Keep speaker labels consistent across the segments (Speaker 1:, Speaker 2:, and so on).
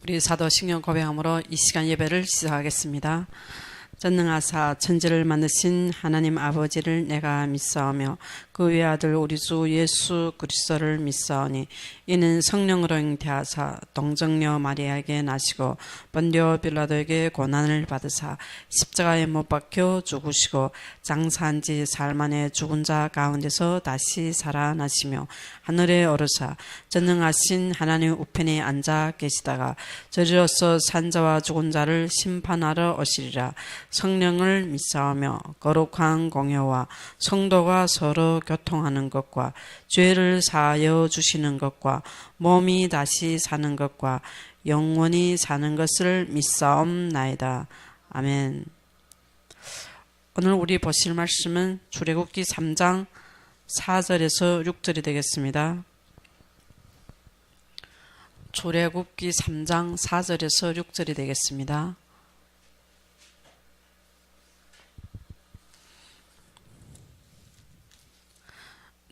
Speaker 1: 우리 사도 신경 고백함으로 이 시간 예배를 시작하겠습니다. 전능하사 천지를 만드신 하나님 아버지를 내가 믿사오며 그 외아들 우리 주 예수 그리스도를 믿사오니 이는 성령으로 잉태하사 동정녀 마리아에게 나시고 본디오 빌라도에게 고난을 받으사 십자가에 못 박혀 죽으시고 장사한 지 사흘 만에 죽은 자 가운데서 다시 살아나시며 하늘에 오르사 전능하신 하나님 우편에 앉아 계시다가 저리로서 산 자와 죽은 자를 심판하러 오시리라. 성령을 믿사오며 거룩한 공회와 성도가 서로 교통하는 것과 죄를 사하여 주시는 것과 몸이 다시 사는 것과 영원히 사는 것을 믿사옵나이다. 아멘. 오늘 우리 보실 말씀은 출애굽기 3장 4절에서 6절이 되겠습니다. 출애굽기 3장 4절에서 6절이 되겠습니다.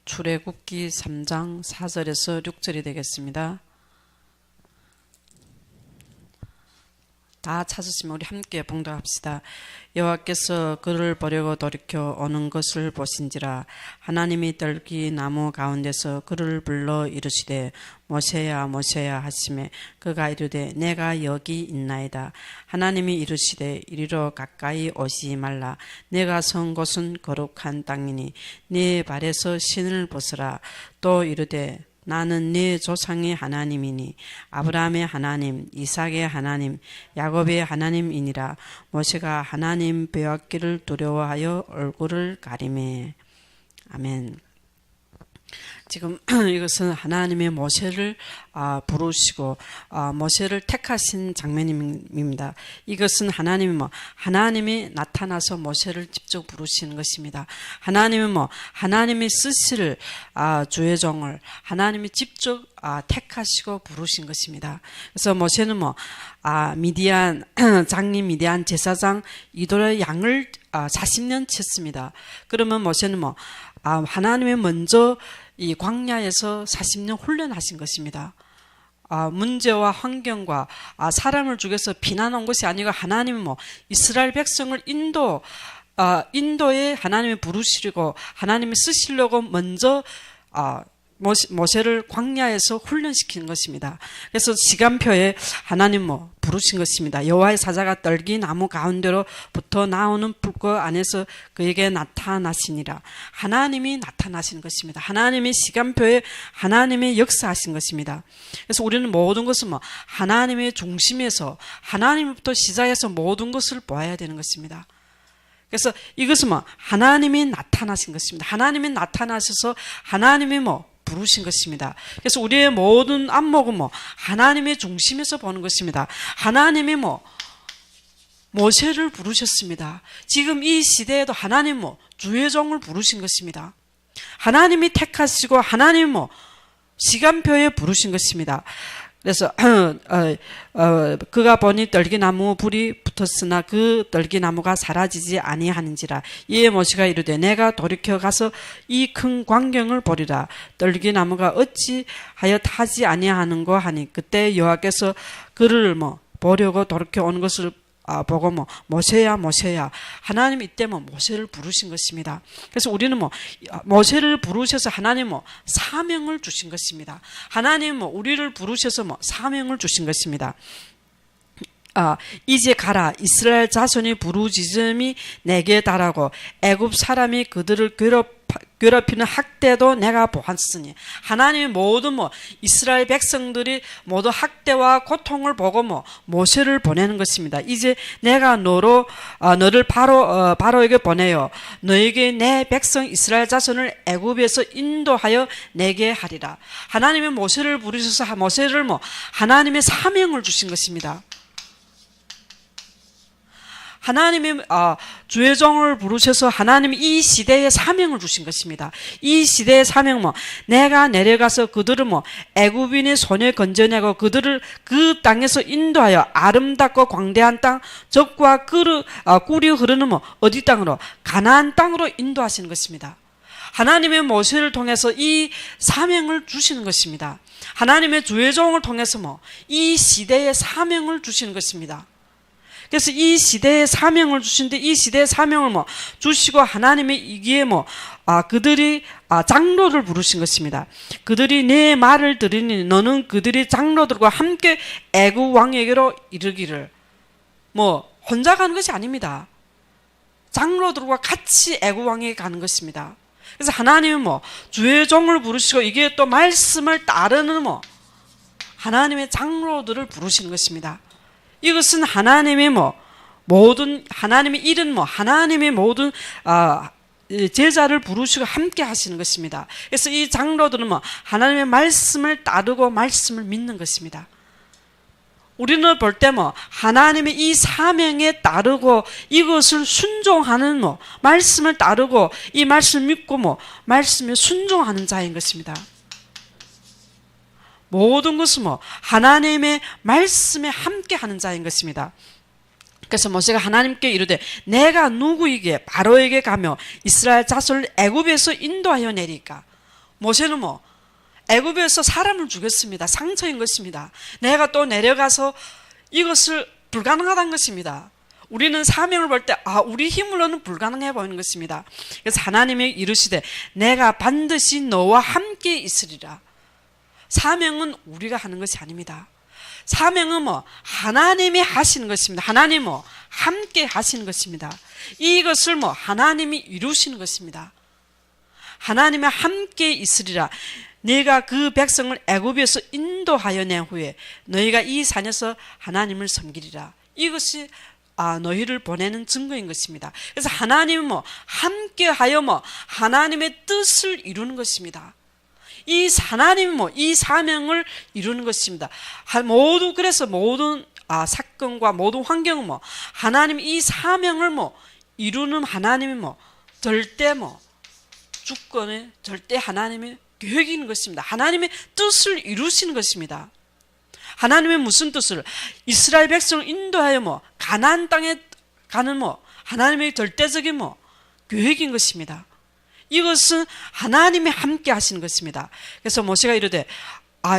Speaker 1: 출애굽기 3장 4절에서 6절이 되겠습니다. 다 찾으시면 우리 함께 봉독합시다. 여호와께서 그를 보려고 돌이켜 오는 것을 보신지라 하나님이 떨기 나무 가운데서 그를 불러 이르시되 모세야 모세야 하시매 그가 이르되 내가 여기 있나이다. 하나님이 이르시되 이리로 가까이 오지 말라. 내가 선 곳은 거룩한 땅이니 네 발에서 신을 벗으라. 또 이르되 나는 네 조상의 하나님이니 아브라함의 하나님, 이삭의 하나님, 야곱의 하나님이니라. 모세가 하나님 배웠기를 두려워하여 얼굴을 가리매. 아멘. 지금 이것은 하나님의 모세를 부르시고 모세를 택하신 장면입니다. 이것은 하나님이 나타나서 모세를 직접 부르시는 것입니다. 하나님이 쓰실 주의 종을 하나님이 직접 택하시고 부르신 것입니다. 그래서 모세는 장님 미디안 제사장 이돌의 양을 40년 쳤습니다. 그러면 모세는 하나님이 먼저 이 광야에서 40년 훈련하신 것입니다. 문제와 환경과 사람을 죽여서 비난한 것이 아니고 하나님은 이스라엘 백성을 인도에 하나님이 부르시려고 하나님이 쓰시려고 먼저 모세를 광야에서 훈련시킨 것입니다. 그래서 시간표에 하나님 부르신 것입니다. 여호와의 사자가 떨기 나무 가운데로부터 나오는 불꽃 안에서 그에게 나타나시니라. 하나님이 나타나신 것입니다. 하나님이 시간표에 하나님이 역사하신 것입니다. 그래서 우리는 모든 것은 하나님의 중심에서 하나님부터 시작해서 모든 것을 보아야 되는 것입니다. 그래서 이것은 하나님이 나타나신 것입니다. 하나님이 나타나셔서 하나님이 부르신 것입니다. 그래서 우리의 모든 안목은 하나님의 중심에서 보는 것입니다. 하나님이 모세를 부르셨습니다. 지금 이 시대에도 하나님 주의 종을 부르신 것입니다. 하나님이 택하시고 하나님 시간표에 부르신 것입니다. 그래서 그가 보니 떨기나무 불이 붙었으나 그 떨기나무가 사라지지 아니하는지라. 이에 모세가 이르되 내가 돌이켜 가서 이 큰 광경을 보리라. 떨기나무가 어찌하여 타지 아니하는고 하니 그때 여호와께서 그를 보려고 돌이켜 오는 것을 보고 모세야 모세야. 하나님 이때 모세를 부르신 것입니다. 그래서 우리는 모세를 부르셔서 하나님 사명을 주신 것입니다. 하나님 우리를 부르셔서 사명을 주신 것입니다. 이제 가라. 이스라엘 자손이 부르짖음이 내게 달하고 애굽 사람이 그들을 괴롭히는 학대도 내가 보았으니. 하나님의 모든 이스라엘 백성들이 모두 학대와 고통을 보고 모세를 보내는 것입니다. 이제 내가 너를 바로에게 보내요. 너에게 내 백성 이스라엘 자손을 애굽에서 인도하여 내게 하리라. 하나님의 모세를 부르셔서 모세를 하나님의 사명을 주신 것입니다. 하나님이 주의 종을 부르셔서 하나님이 이 시대에 사명을 주신 것입니다. 이 시대의 사명 내가 내려가서 그들을 애굽인의 손에 건져내고 그들을 그 땅에서 인도하여 아름답고 광대한 땅 적과 꿀이 흐르는 어디 땅으로? 가나안 땅으로 인도하시는 것입니다. 하나님의 모세를 통해서 이 사명을 주시는 것입니다. 하나님의 주의종을 통해서 이 시대의 사명을 주시는 것입니다. 그래서 이 시대의 사명을 주신데, 이 시대의 사명을 주시고, 하나님의 이기에 그들이 장로를 부르신 것입니다. 그들이 내 말을 들으니 너는 그들이 장로들과 함께 애굽 왕에게로 이르기를. 혼자 가는 것이 아닙니다. 장로들과 같이 애굽 왕에게 가는 것입니다. 그래서 하나님은 주의 종을 부르시고, 이게 또 말씀을 따르는 하나님의 장로들을 부르시는 것입니다. 이것은 하나님의 모든, 하나님의 일은 하나님의 모든 제자를 부르시고 함께 하시는 것입니다. 그래서 이 장로들은 하나님의 말씀을 따르고 말씀을 믿는 것입니다. 우리는 볼 때 하나님의 이 사명에 따르고 이것을 순종하는 말씀을 따르고 이 말씀을 믿고 말씀에 순종하는 자인 것입니다. 모든 것은 하나님의 말씀에 함께 하는 자인 것입니다. 그래서 모세가 하나님께 이르되 내가 누구에게 바로에게 가며 이스라엘 자손을 애굽에서 인도하여 내리까. 모세는 애굽에서 사람을 죽였습니다. 상처인 것입니다. 내가 또 내려가서 이것을 불가능하다는 것입니다. 우리는 사명을 볼 때 우리 힘으로는 불가능해 보이는 것입니다. 그래서 하나님이 이르시되 내가 반드시 너와 함께 있으리라. 사명은 우리가 하는 것이 아닙니다. 사명은 하나님이 하시는 것입니다. 하나님 함께 하시는 것입니다. 이것을 하나님이 이루시는 것입니다. 하나님이 함께 있으리라. 내가 그 백성을 애굽에서 인도하여 낸 후에 너희가 이 산에서 하나님을 섬기리라. 이것이 너희를 보내는 증거인 것입니다. 그래서 하나님은 함께하여 하나님의 뜻을 이루는 것입니다. 이 하나님이 이 사명을 이루는 것입니다. 그래서 모든 사건과 모든 환경은 하나님 이 사명을 이루는 하나님이 절대 주권의 절대 하나님의 계획인 것입니다. 하나님의 뜻을 이루시는 것입니다. 하나님의 무슨 뜻을? 이스라엘 백성을 인도하여 가나안 땅에 가는 하나님의 절대적인 계획인 것입니다. 이것은 하나님이 함께 하시는 것입니다. 그래서 모세가 이르되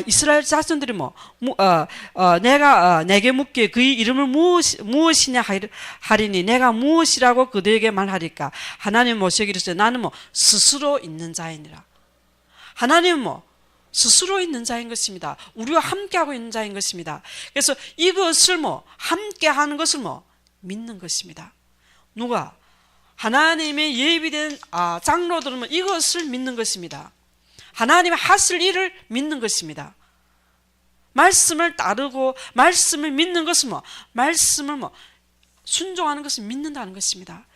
Speaker 1: 이스라엘 자손들이 내가 내게 묻기에 그의 이름을 무엇이냐 하리니 내가 무엇이라고 그들에게 말하리까. 하나님 모세에게 이르시되 나는 스스로 있는 자이니라. 하나님은 스스로 있는 자인 것입니다. 우리와 함께하고 있는 자인 것입니다. 그래서 이것을 함께 하는 것을 믿는 것입니다. 누가? 하나님의 예비된 장로들은 이것을 믿는 것입니다. 하나님이 하실 일을 믿는 것입니다. 말씀을 따르고 말씀을 믿는 것은 말씀을 순종하는 것을 믿는다는 것입니다.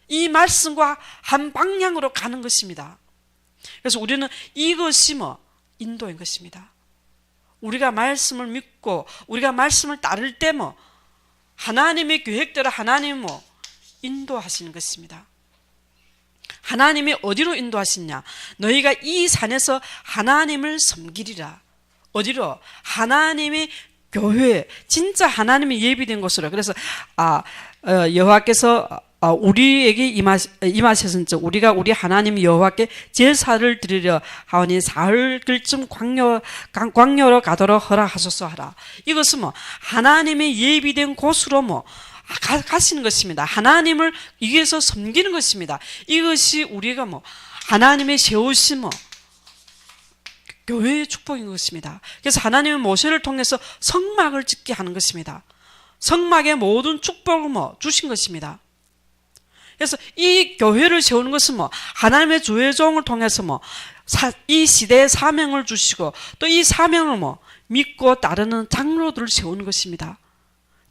Speaker 1: 이 말씀과 한 방향으로 가는 것입니다. 그래서 우리는 이것이 인도인 것입니다. 우리가 말씀을 믿고 우리가 말씀을 따를 때 하나님의 계획대로 하나님이 인도하시는 것입니다. 하나님이 어디로 인도하시냐? 너희가 이 산에서 하나님을 섬기리라. 어디로? 하나님의 교회, 진짜 하나님이 예비된 곳으로. 그래서 여호와께서 우리에게 임하셨은즉 우리가 우리 하나님 여호와께 제사를 드리려 하오니 사흘쯤 광야로 가도록 허락하소서 하라. 이것은 하나님의 예비된 곳으로 가시는 것입니다. 하나님을 위해서 섬기는 것입니다. 이것이 우리가 하나님의 세우신 교회의 축복인 것입니다. 그래서 하나님은 모세를 통해서 성막을 짓게 하는 것입니다. 성막의 모든 축복을 주신 것입니다. 그래서 이 교회를 세우는 것은 하나님의 주의 종을 통해서 이 시대의 사명을 주시고 또 이 사명을 믿고 따르는 장로들을 세우는 것입니다.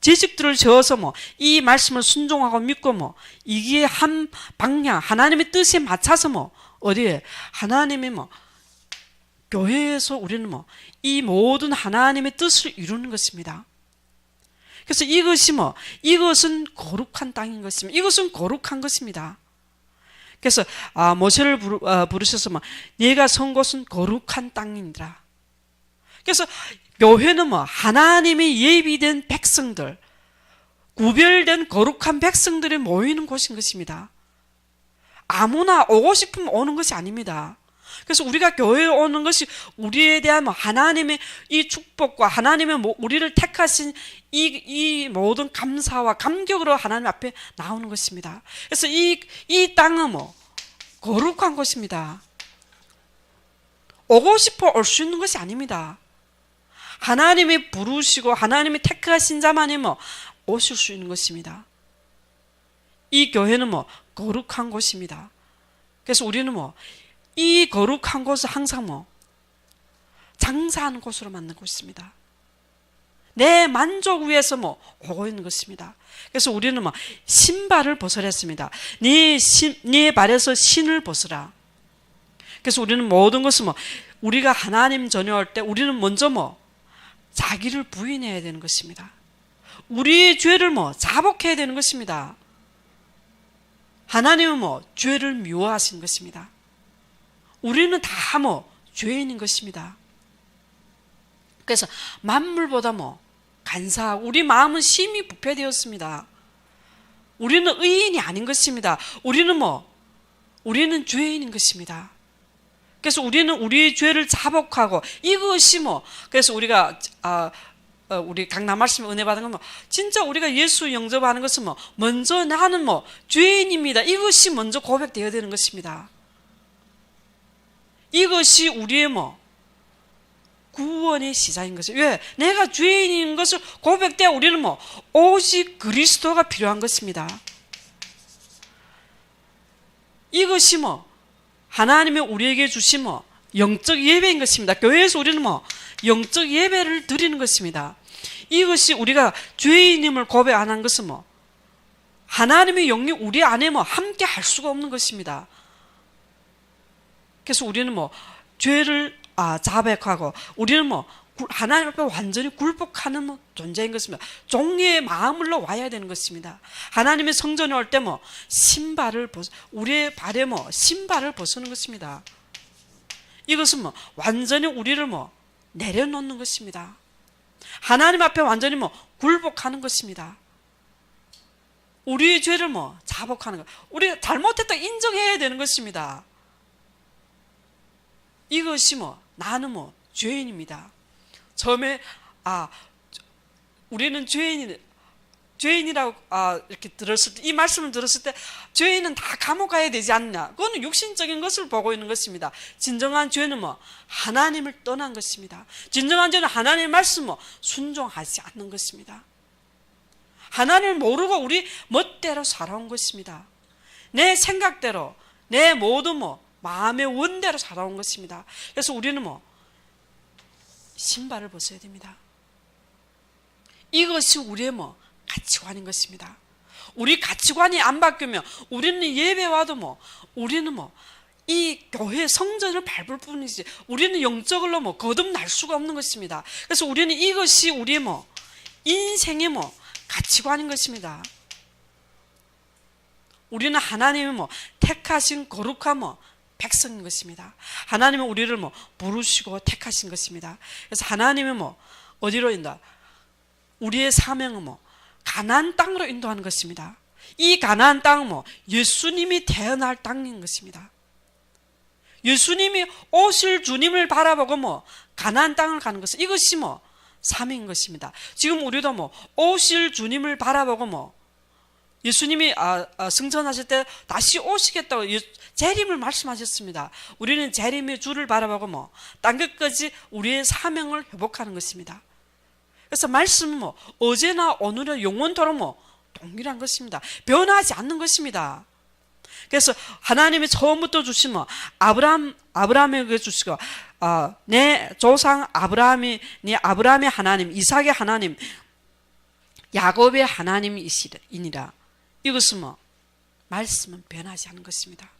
Speaker 1: 지식들을 세워서 이 말씀을 순종하고 믿고 이게 한 방향 하나님의 뜻에 맞춰서 어디에 하나님의 교회에서 우리는 이 모든 하나님의 뜻을 이루는 것입니다. 그래서 이것은 거룩한 땅인 것입니다. 이것은 거룩한 것입니다. 그래서 모세를 부르셔서 네가 선 곳은 거룩한 땅이니라. 그래서 교회는 하나님의 예비된 백성들, 구별된 거룩한 백성들이 모이는 곳인 것입니다. 아무나 오고 싶으면 오는 것이 아닙니다. 그래서 우리가 교회에 오는 것이 우리에 대한 하나님의 이 축복과 하나님의 우리를 택하신 이 모든 감사와 감격으로 하나님 앞에 나오는 것입니다. 그래서 이 땅은 거룩한 것입니다. 오고 싶어 올 수 있는 것이 아닙니다. 하나님이 부르시고 하나님이 택하신 자만이 오실 수 있는 것입니다. 이 교회는 거룩한 곳입니다. 그래서 우리는 이 거룩한 곳을 항상 장사하는 곳으로 만들고 있습니다. 내 만족 위해서 오고 있는 것입니다. 그래서 우리는 신발을 벗으랬습니다. 네 발에서 신을 벗으라. 그래서 우리는 모든 것을 우리가 하나님 전혀할 때 우리는 먼저 자기를 부인해야 되는 것입니다. 우리의 죄를 자복해야 되는 것입니다. 하나님은 죄를 미워하시는 것입니다. 우리는 다 죄인인 것입니다. 그래서 만물보다 간사하고 우리 마음은 심히 부패되었습니다. 우리는 의인이 아닌 것입니다. 우리는 죄인인 것입니다. 그래서 우리는 우리의 죄를 자복하고 이것이 그래서 우리가 우리 강남 말씀 은혜 받은 건 진짜 우리가 예수 영접하는 것은 먼저 나는 죄인입니다. 이것이 먼저 고백되어야 되는 것입니다. 이것이 우리의 구원의 시작인 것이죠. 왜? 내가 죄인인 것을 고백되어 우리는 오직 그리스도가 필요한 것입니다. 이것이 하나님이 우리에게 주신 영적 예배인 것입니다. 교회에서 우리는 영적 예배를 드리는 것입니다. 이것이 우리가 죄인임을 고백 안 한 것은 하나님의 영이 우리 안에 함께 할 수가 없는 것입니다. 그래서 우리는 죄를 자백하고 우리는 하나님 앞에 완전히 굴복하는 존재인 것입니다. 종의 마음으로 와야 되는 것입니다. 하나님의 성전에 올 때 신발을 우리의 발에 신발을 벗는 것입니다. 이것은 완전히 우리를 내려놓는 것입니다. 하나님 앞에 완전히 굴복하는 것입니다. 우리의 죄를 자복하는 것. 우리가 잘못했다 인정해야 되는 것입니다. 이것이 나는 죄인입니다. 처음에 우리는 죄인이라고 이렇게 들었을 때, 이 말씀을 들었을 때 죄인은 다 감옥 가야 되지 않냐? 그건 육신적인 것을 보고 있는 것입니다. 진정한 죄는 하나님을 떠난 것입니다. 진정한 죄는 하나님의 말씀 순종하지 않는 것입니다. 하나님을 모르고 우리 멋대로 살아온 것입니다. 내 생각대로 내 모든 마음의 원대로 살아온 것입니다. 그래서 우리는 신발을 벗어야 됩니다. 이것이 우리의 가치관인 것입니다. 우리 가치관이 안 바뀌면 우리는 예배 와도 우리는 이 교회 성전을 밟을 뿐이지 우리는 영적으로 거듭날 수가 없는 것입니다. 그래서 우리는 이것이 우리의 인생의 가치관인 것입니다. 우리는 하나님의 택하신 거룩한 백성인 것입니다. 하나님은 우리를 부르시고 택하신 것입니다. 그래서 하나님은 어디로 인도? 우리의 사명은 가나안 땅으로 인도하는 것입니다. 이 가나안 땅은 예수님이 태어날 땅인 것입니다. 예수님이 오실 주님을 바라보고 가나안 땅을 가는 것은 이것이 사명인 것입니다. 지금 우리도 오실 주님을 바라보고 예수님이 승천하실 때 다시 오시겠다고 재림을 말씀하셨습니다. 우리는 재림의 주를 바라보고 땅 끝까지 우리의 사명을 회복하는 것입니다. 그래서 말씀은 어제나 오늘은 영원토록 동일한 것입니다. 변하지 않는 것입니다. 그래서 하나님이 처음부터 주신 아브라함에게 주시고 내 조상 아브라함의 하나님, 이삭의 하나님, 야곱의 하나님이시니라. 이것은 말씀은 변하지 않는 것입니다.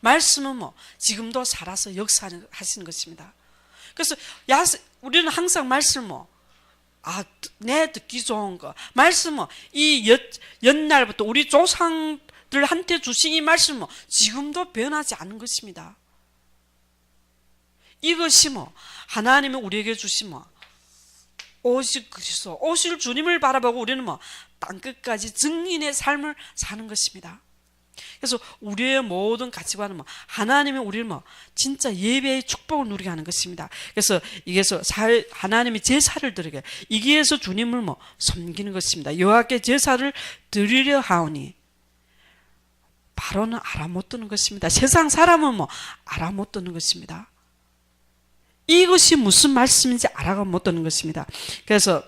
Speaker 1: 말씀은 지금도 살아서 역사하시는 것입니다. 그래서 우리는 항상 말씀 내 듣기 좋은 거 말씀은 이 옛날부터 우리 조상들한테 주신 이 말씀은 지금도 변하지 않는 것입니다. 이것이 하나님이 우리에게 주신 오직 그리스도 오실 주님을 바라보고 우리는 땅끝까지 증인의 삶을 사는 것입니다. 그래서 우리의 모든 가치관은 뭐 하나님이 우리를 뭐 진짜 예배의 축복을 누리게 하는 것입니다. 그래서 이게서 하나님이 제사를 드리게 이기에서 주님을 뭐 섬기는 것입니다. 여호와께 제사를 드리려 하오니 바로는 알아 못 듣는 것입니다. 세상 사람은 뭐 알아 못 듣는 것입니다. 이것이 무슨 말씀인지 알아 못 듣는 것입니다. 그래서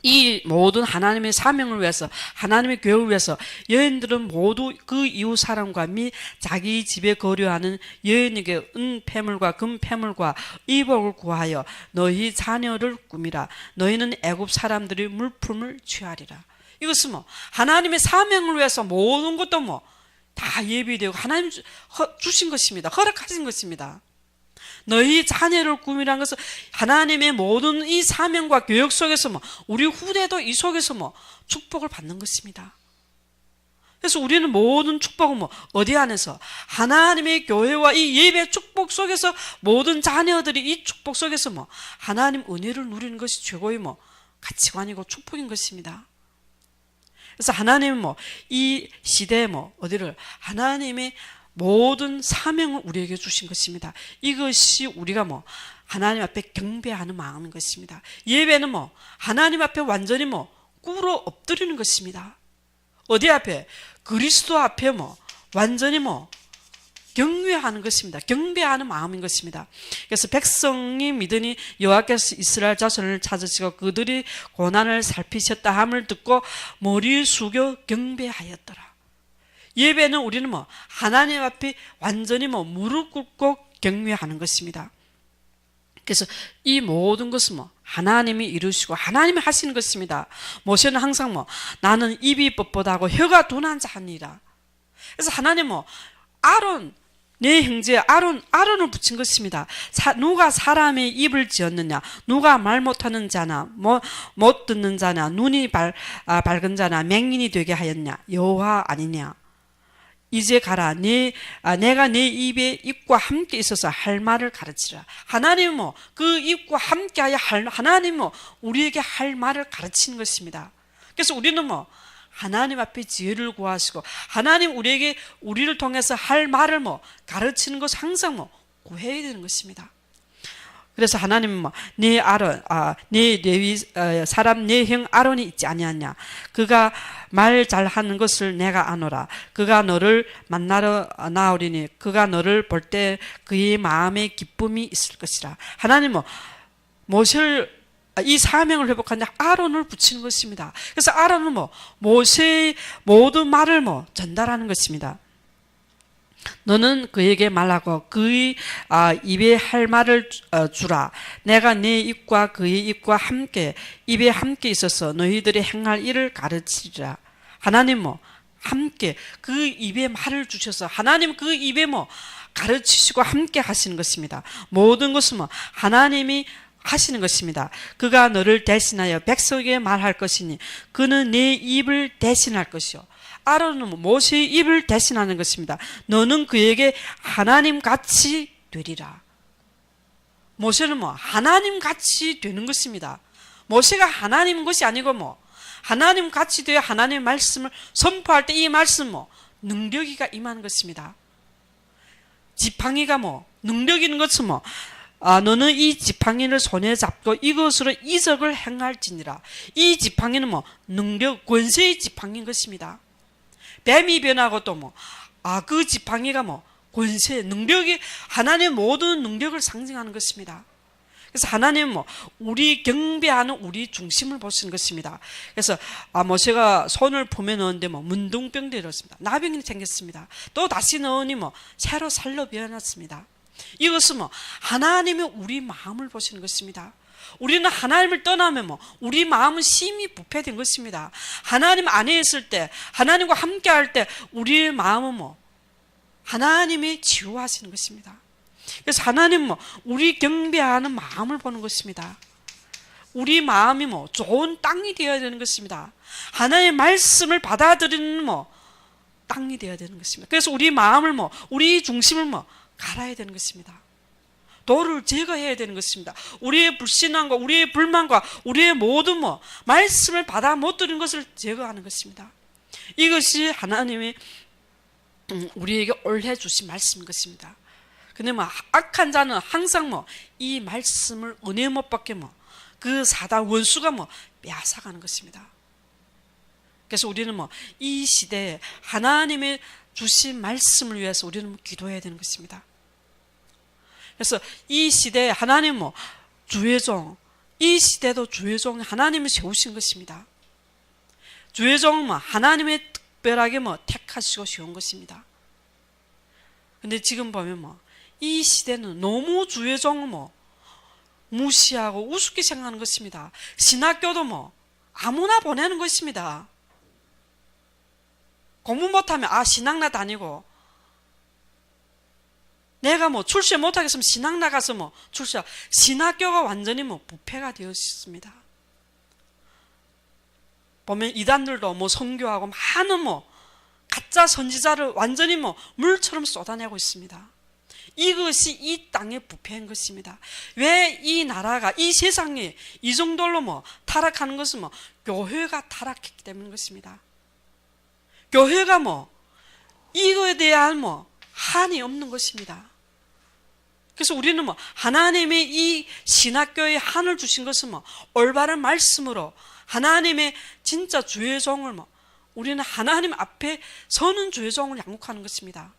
Speaker 1: 이 모든 하나님의 사명을 위해서 하나님의 교회를 위해서 여인들은 모두 그 이웃 사람과 및 자기 집에 거류하는 여인에게 은 패물과 금 패물과 의복을 구하여 너희 자녀를 꾸미라. 너희는 애굽 사람들의 물품을 취하리라. 이것은 뭐 하나님의 사명을 위해서 모든 것도 뭐 다 예비되고 하나님 주신 것입니다. 허락하신 것입니다. 너희 자녀를 꾸미라는 것은 하나님의 모든 이 사명과 교육 속에서 뭐 우리 후대도 이 속에서 뭐 축복을 받는 것입니다. 그래서 우리는 모든 축복은 뭐 어디 안에서 하나님의 교회와 이 예배 축복 속에서 모든 자녀들이 이 축복 속에서 뭐 하나님 은혜를 누리는 것이 최고의 뭐 가치관이고 축복인 것입니다. 그래서 하나님은 뭐 이 시대에 뭐 어디를 하나님의 모든 사명을 우리에게 주신 것입니다. 이것이 우리가 뭐 하나님 앞에 경배하는 마음인 것입니다. 예배는 뭐 하나님 앞에 완전히 뭐 꿇어 엎드리는 것입니다. 어디 앞에? 그리스도 앞에 뭐 완전히 뭐 경외하는 것입니다. 경배하는 마음인 것입니다. 그래서 백성이 믿으니 여호와께서 이스라엘 자손을 찾으시고 그들이 고난을 살피셨다 함을 듣고 머리 숙여 경배하였더라. 예배는 우리는 뭐 하나님 앞에 완전히 뭐 무릎 꿇고 경외하는 것입니다. 그래서 이 모든 것은 뭐 하나님이 이루시고 하나님이 하시는 것입니다. 모세는 항상 뭐 나는 입이 뻣뻣하고 혀가 둔한 자니라. 그래서 하나님 뭐 아론 내 형제 아론을 붙인 것입니다. 누가 사람의 입을 지었느냐? 누가 말 못하는 자나 못 듣는 자나 눈이 밝은 자나 맹인이 되게 하였냐? 여호와 아니냐? 이제 가라. 내가 내 입에 입과 함께 있어서 할 말을 가르치라. 하나님은 뭐 그 입과 함께하여 하나님은 뭐 우리에게 할 말을 가르치는 것입니다. 그래서 우리는 뭐 하나님 앞에 지혜를 구하시고 하나님 우리를 통해서 할 말을 뭐 가르치는 것 항상 뭐 구해야 되는 것입니다. 그래서 하나님은 뭐 네 레위 사람 내 형 아론이 있지 아니하냐? 그가 말 잘하는 것을 내가 아노라. 그가 너를 만나러 나오리니 그가 너를 볼 때 그의 마음에 기쁨이 있을 것이라. 하나님 뭐 모세를 이 사명을 회복하는 아론을 붙이는 것입니다. 그래서 아론은 뭐 모세의 모든 말을 뭐 전달하는 것입니다. 너는 그에게 말하고 그의 입에 할 말을 주라. 내가 내 입과 그의 입과 함께 입에 함께 있어서 너희들이 행할 일을 가르치리라. 하나님 뭐 함께 그 입에 말을 주셔서 하나님 그 입에 뭐 가르치시고 함께 하시는 것입니다. 모든 것은 뭐 하나님이 하시는 것입니다. 그가 너를 대신하여 백성에게 말할 것이니 그는 내 입을 대신할 것이요. 아론은 모세의 입을 대신하는 것입니다. 너는 그에게 하나님같이 되리라. 모세는 뭐 하나님같이 되는 것입니다. 모세가 하나님인 것이 아니고 뭐 하나님같이 되어 하나님의 말씀을 선포할 때 이 말씀 뭐 능력이가 임하는 것입니다. 지팡이가 뭐 능력 있는 것은 뭐 너는 이 지팡이를 손에 잡고 이것으로 이적을 행할지니라. 이 지팡이는 뭐 능력 권세의 지팡이인 것입니다. 뱀이 변하고 또 뭐 그 지팡이가 뭐 권세 능력이 하나님의 모든 능력을 상징하는 것입니다. 그래서 하나님은 뭐 우리 경배하는 우리 중심을 보시는 것입니다. 그래서 모세가 손을 품에 넣었는데 뭐 문둥병도 일었습니다. 나병이 생겼습니다. 또 다시 넣으니 뭐 새로 살로 변했습니다. 이것은 뭐 하나님의 우리 마음을 보시는 것입니다. 우리는 하나님을 떠나면 뭐 우리 마음은 심히 부패된 것입니다. 하나님 안에 있을 때 하나님과 함께 할 때 우리의 마음은 뭐 하나님이 치유하시는 것입니다. 그래서 하나님은 뭐 우리 경배하는 마음을 보는 것입니다. 우리 마음이 뭐 좋은 땅이 되어야 되는 것입니다. 하나님의 말씀을 받아들이는 뭐 땅이 되어야 되는 것입니다. 그래서 우리 마음을 뭐 우리 중심을 뭐 갈아야 되는 것입니다. 돌을 제거해야 되는 것입니다. 우리의 불신앙과 우리의 불만과 우리의 모든 뭐 말씀을 받아 못 들은 것을 제거하는 것입니다. 이것이 하나님의 우리에게 올해 주신 말씀인 것입니다. 근데 악한 자는 항상 이 말씀을 은혜 못 받게 그 사단 원수가 빼앗아가는 것입니다. 그래서 우리는 이 시대에 하나님의 주신 말씀을 위해서 우리는 기도해야 되는 것입니다. 그래서 이 시대에 하나님 주의 종, 이 시대도 주의 종 하나님을 세우신 것입니다. 주의 종은 하나님의 특별하게 택하시고 세운 것입니다. 근데 지금 보면 이 시대는 너무 주의 종을 무시하고 우습게 생각하는 것입니다. 신학교도 아무나 보내는 것입니다. 공부 못하면 신학나 다니고, 내가 출세 못하겠으면 신학 나가서 출세. 신학교가 완전히 부패가 되어 있습니다. 보면 이단들도 선교하고 많은 가짜 선지자를 완전히 물처럼 쏟아내고 있습니다. 이것이 이 땅의 부패인 것입니다. 왜 이 나라가, 이 세상이 이 정도로 타락하는 것은 교회가 타락했기 때문인 것입니다. 교회가 이거에 대한 한이 없는 것입니다. 그래서 우리는 하나님의 이 신학교에 한을 주신 것은 올바른 말씀으로 하나님의 진짜 주의 종을 우리는 하나님 앞에 서는 주의 종을 양육하는 것입니다.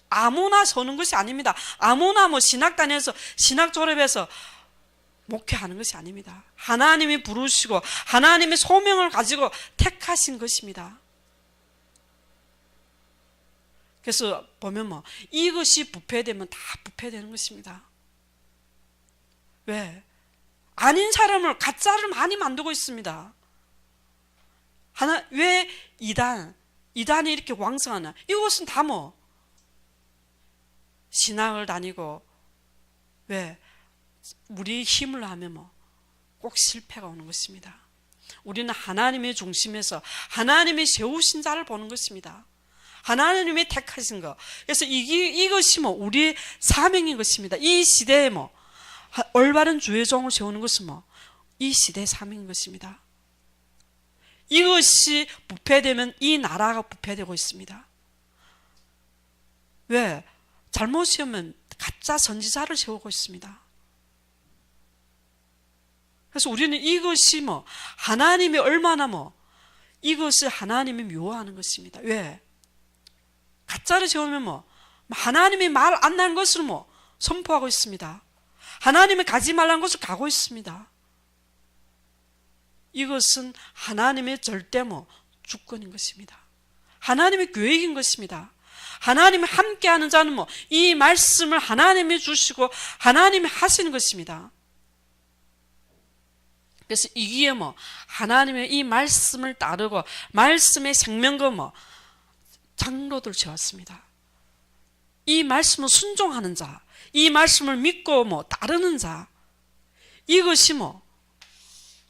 Speaker 1: 아무나 서는 것이 아닙니다. 아무나 신학단에서 신학 졸업해서 목회하는 것이 아닙니다. 하나님이 부르시고 하나님의 소명을 가지고 택하신 것입니다. 그래서 보면 이것이 부패되면 다 부패되는 것입니다. 왜? 아닌 사람을, 가짜를 많이 만들고 있습니다. 왜 이단이 이렇게 왕성하나? 이것은 다 신학을 다니고, 왜? 우리 힘을 하면 꼭 실패가 오는 것입니다. 우리는 하나님의 중심에서 하나님이 세우신 자를 보는 것입니다. 하나님이 택하신 것. 그래서 이것이 우리의 사명인 것입니다. 이 시대에 올바른 주의 종을 세우는 것은 이 시대의 사명인 것입니다. 이것이 부패되면 이 나라가 부패되고 있습니다. 왜? 잘못 세우면 가짜 선지자를 세우고 있습니다. 그래서 우리는 이것이 하나님이 얼마나 이것을 하나님이 묘하는 것입니다. 왜? 가짜를 세우면 하나님이 말 안 나는 것을 선포하고 있습니다. 하나님이 가지 말라는 것을 가고 있습니다. 이것은 하나님의 절대 주권인 것입니다. 하나님의 계획인 것입니다. 하나님이 함께하는 자는 이 말씀을 하나님이 주시고 하나님이 하시는 것입니다. 그래서 이기에 하나님의 이 말씀을 따르고 말씀의 생명과 장로들 세웠습니다. 이 말씀을 순종하는 자, 이 말씀을 믿고 따르는 자, 이것이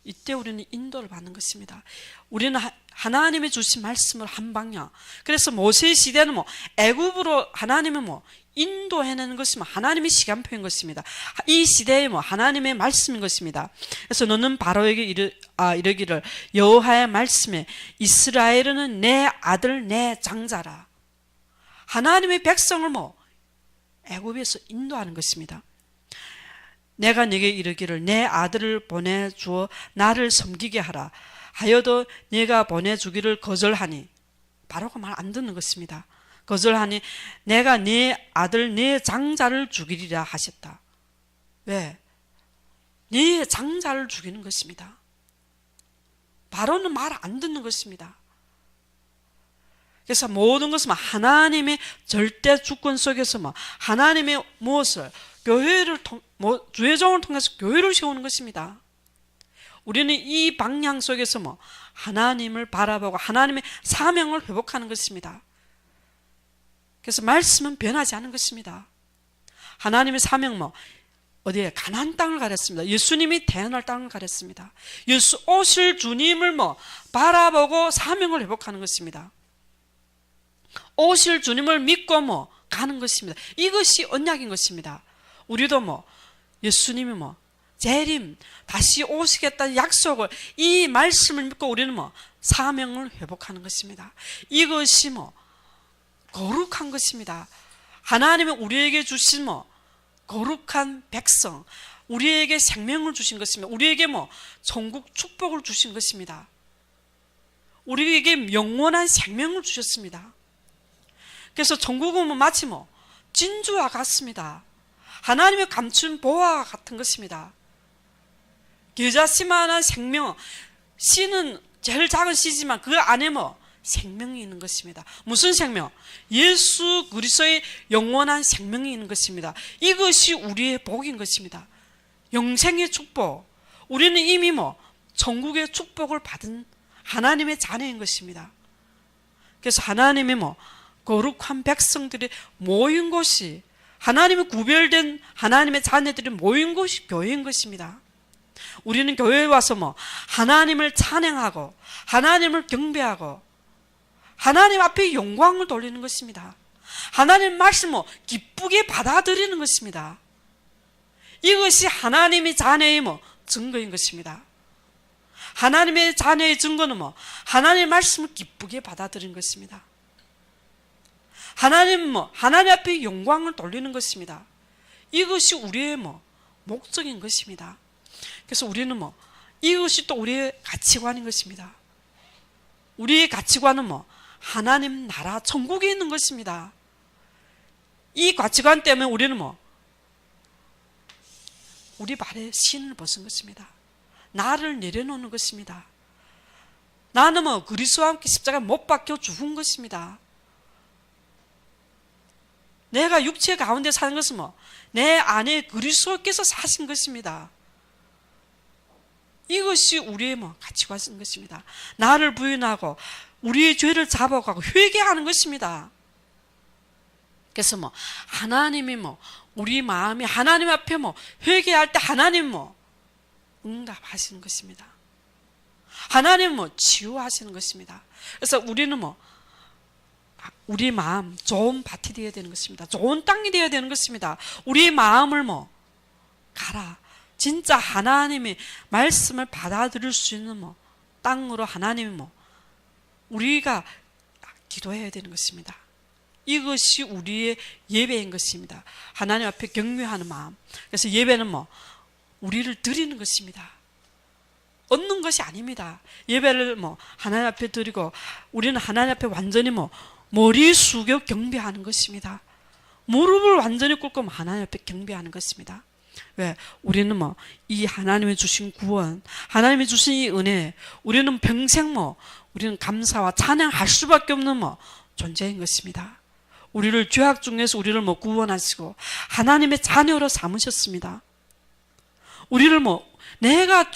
Speaker 1: 이때 우리는 인도를 받는 것입니다. 우리는 하나님의 주신 말씀을 한 방향. 그래서 모세 시대는 애굽으로 하나님은 인도해내는 것이 하나님의 시간표인 것입니다. 이 시대에 하나님의 말씀인 것입니다. 그래서 너는 바로에게 이르기를 여호와의 말씀에 이스라엘은 내 아들 내 장자라. 하나님의 백성을 애굽에서 인도하는 것입니다. 내가 네게 이르기를 내 아들을 보내주어 나를 섬기게 하라 하여도 네가 보내주기를 거절하니, 바로가 말 안 듣는 것입니다. 거절하니 내가 네 아들 네 장자를 죽이리라 하셨다. 왜? 네 장자를 죽이는 것입니다. 바로는 말 안 듣는 것입니다. 그래서 모든 것은 하나님의 절대 주권 속에서 하나님의 무엇을 교회를 주의 종을 통해서 교회를 세우는 것입니다. 우리는 이 방향 속에서 하나님을 바라보고 하나님의 사명을 회복하는 것입니다. 그래서 말씀은 변하지 않은 것입니다. 하나님의 사명 어디에? 가나안 땅을 가렸습니다. 예수님이 태어날 땅을 가렸습니다. 예수 오실 주님을 바라보고 사명을 회복하는 것입니다. 오실 주님을 믿고 가는 것입니다. 이것이 언약인 것입니다. 우리도 예수님이 재림 다시 오시겠다는 약속을, 이 말씀을 믿고 우리는 사명을 회복하는 것입니다. 이것이 거룩한 것입니다. 하나님이 우리에게 주신 거룩한 백성, 우리에게 생명을 주신 것입니다. 우리에게 천국 축복을 주신 것입니다. 우리에게 영원한 생명을 주셨습니다. 그래서 천국은 마치 진주와 같습니다. 하나님의 감춘 보화와 같은 것입니다. 겨자씨만한 생명, 씨는 제일 작은 씨지만 그 안에 생명이 있는 것입니다. 무슨 생명? 예수 그리스도의 영원한 생명이 있는 것입니다. 이것이 우리의 복인 것입니다. 영생의 축복. 우리는 이미 천국의 축복을 받은 하나님의 자녀인 것입니다. 그래서 하나님의 거룩한 백성들이 모인 곳이, 하나님의 구별된 하나님의 자녀들이 모인 곳이 교회인 것입니다. 우리는 교회에 와서 하나님을 찬양하고 하나님을 경배하고 하나님 앞에 영광을 돌리는 것입니다. 하나님 말씀을 기쁘게 받아들이는 것입니다. 이것이 하나님의 자녀의 증거인 것입니다. 하나님의 자녀의 증거는 하나님의 말씀을 기쁘게 받아들이는 것입니다. 하나님 앞에 영광을 돌리는 것입니다. 이것이 우리의 목적인 것입니다. 그래서 우리는 이것이 또 우리의 가치관인 것입니다. 우리의 가치관은 하나님 나라 천국에 있는 것입니다. 이 가치관 때문에 우리는 우리 발에 신을 벗은 것입니다. 나를 내려놓는 것입니다. 나는 그리스도와 함께 십자가에 못 박혀 죽은 것입니다. 내가 육체 가운데 사는 것은 내 안에 그리스도께서 사신 것입니다. 이것이 우리의 가치관인 것입니다. 나를 부인하고 우리의 죄를 잡아가고 회개하는 것입니다. 그래서 하나님이 우리 마음이 하나님 앞에 회개할 때 하나님 응답하시는 것입니다. 하나님 치유하시는 것입니다. 그래서 우리는 우리 마음 좋은 밭이 되어야 되는 것입니다. 좋은 땅이 되어야 되는 것입니다. 우리 마음을 가라. 진짜 하나님의 말씀을 받아들일 수 있는 땅으로 하나님이 우리가 기도해야 되는 것입니다. 이것이 우리의 예배인 것입니다. 하나님 앞에 경외하는 마음. 그래서 예배는 우리를 드리는 것입니다. 얻는 것이 아닙니다. 예배를 하나님 앞에 드리고 우리는 하나님 앞에 완전히 머리 숙여 경배하는 것입니다. 무릎을 완전히 꿇고 하나님 앞에 경배하는 것입니다. 왜? 우리는 이 하나님이 주신 구원, 하나님이 주신 이 은혜, 우리는 평생 우리는 감사와 찬양할 수밖에 없는 존재인 것입니다. 우리를 죄악 중에서 우리를 구원하시고 하나님의 자녀로 삼으셨습니다. 우리를 내가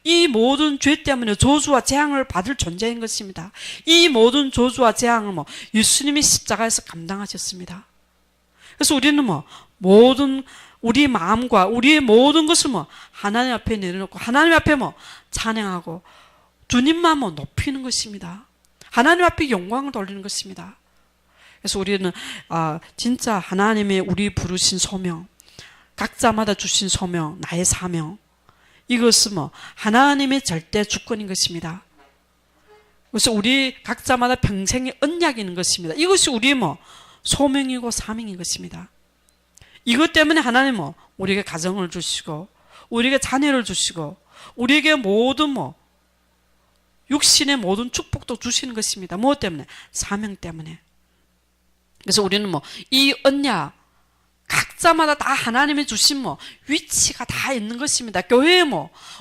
Speaker 1: 이 모든 죄 때문에 저주와 재앙을 받을 존재인 것입니다. 이 모든 저주와 재앙을 예수님이 십자가에서 감당하셨습니다. 그래서 우리는 모든 우리 마음과 우리의 모든 것을 하나님 앞에 내려놓고 하나님 앞에 찬양하고 주님만 높이는 것입니다. 하나님 앞에 영광을 돌리는 것입니다. 그래서 우리는 진짜 하나님의 우리 부르신 소명, 각자마다 주신 소명, 나의 사명, 이것은 하나님의 절대 주권인 것입니다. 그래서 우리 각자마다 평생의 언약이 있는 것입니다. 이것이 우리의 소명이고 사명인 것입니다. 이것 때문에 하나님은 우리에게 가정을 주시고 우리에게 자녀를 주시고 우리에게 모든 육신의 모든 축복도 주시는 것입니다. 무엇 때문에? 사명 때문에. 그래서 우리는 이 언약 각자마다 다 하나님이 주신 위치가 다 있는 것입니다. 교회에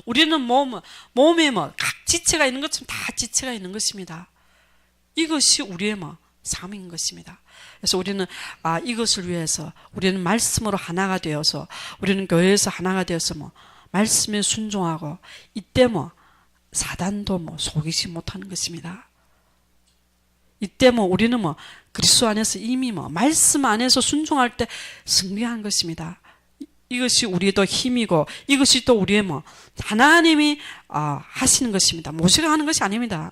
Speaker 1: 우리는 몸에 각 지체가 있는 것처럼 다 지체가 있는 것입니다. 이것이 우리의 삶인 것입니다. 그래서 우리는 이것을 위해서 우리는 말씀으로 하나가 되어서 우리는 교회에서 하나가 되어서 말씀에 순종하고 이때 사단도 속이지 못하는 것입니다. 이때 우리는 그리스도 안에서 이미 말씀 안에서 순종할 때 승리한 것입니다. 이것이 우리의 또 힘이고 이것이 또 우리의 하나님이 하시는 것입니다. 모세가 하는 것이 아닙니다.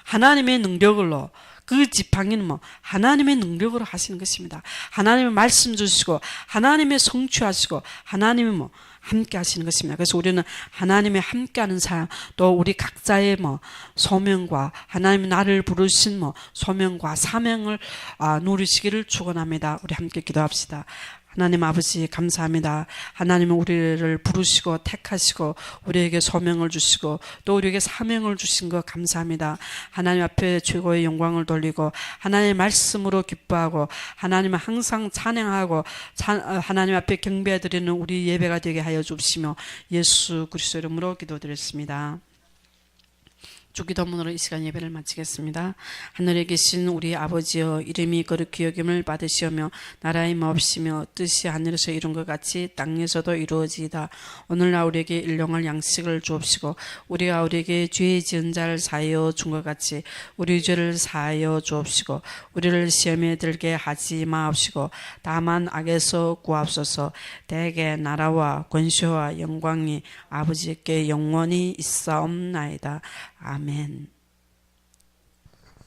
Speaker 1: 하나님의 능력으로 그 지팡이는 뭐 하나님의 능력으로 하시는 것입니다. 하나님의 말씀 주시고 하나님의 성취하시고 하나님의 뭐 함께 하시는 것입니다. 그래서 우리는 하나님의 함께하는 삶, 또 우리 각자의 뭐 소명과 하나님이 나를 부르신 뭐 소명과 사명을 누리시기를 축원합니다. 우리 함께 기도합시다. 하나님 아버지 감사합니다. 하나님은 우리를 부르시고 택하시고 우리에게 소명을 주시고 또 우리에게 사명을 주신 것 감사합니다. 하나님 앞에 최고의 영광을 돌리고 하나님의 말씀으로 기뻐하고 하나님을 항상 찬양하고 하나님 앞에 경배드리는 우리 예배가 되게 하여 주시며 예수 그리스도 이름으로 기도드렸습니다. 주기도문으로 이 시간 예배를 마치겠습니다. 하늘에 계신 우리 아버지여, 이름이 거룩히 여김을 받으시오며 나라의 마옵시며 뜻이 하늘에서 이룬 것 같이 땅에서도 이루어지이다. 오늘날 우리에게 일용할 양식을 주옵시고 우리가 우리에게 죄 지은 자를 사하여 준 것 같이 우리 죄를 사하여 주옵시고 우리를 시험에 들게 하지 마옵시고 다만 악에서 구하옵소서. 대개 나라와 권세와 영광이 아버지께 영원히 있사옵나이다. 아멘.